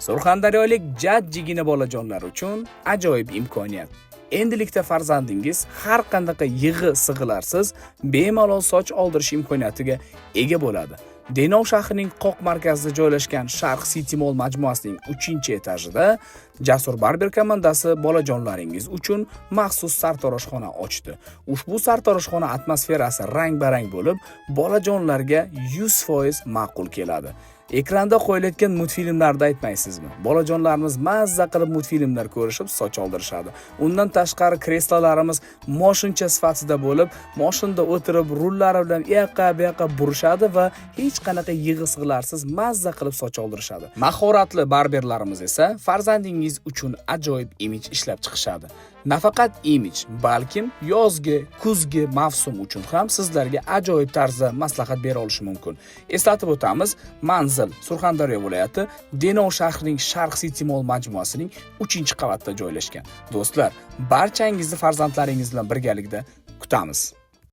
Surxondaryolik jajjigina bolajonlar uchun ajoyib imkoniyat. Endilikda farzandingiz har qanday yig'i-sig'ilarsiz bemalol soch oldirish imkoniyatiga ega bo'ladi. Denov shahrining qoq markazida joylashgan Sharq City Mall majmuasining 3-etajida Jasur Barber komandasi bolajonlaringiz uchun maxsus sartaroshxona ochdi. Ushbu sartaroshxona atmosferasi rang-barang bo'lib, bolajonlarga 100% ma'qul keladi. Ekranda qo'yilayotgan multfilmlarda aytmaysizmi? Bolajonlarimiz mazza qilib multfilmlar ko'rishib, soch oldirishadi. Undan tashqari kreslolarimiz moshincha sifatida bo'lib, moshinda o'tirib, rullari bilan yoqqa-bu burishadi va hech qanaqa yig'i-sig'larsiz mazza qilib soch oldirishadi. Mahoratli barberlarimiz esa farzandingiz uchun ajoyib imij ishlab chiqishadi. Nafaqat imij, balkim yozgi, kuzgi mavsum uchun ham sizlarga ajoyib tarzda maslahat bera olishi mumkin. Eslatib o'tamiz, manzil Surxondaryo viloyati Denov shahrining Sharq City Mall majmuasining 3-qavatida joylashgan. Do'stlar, barchangizni farzandlaringiz bilan birgalikda kutamiz.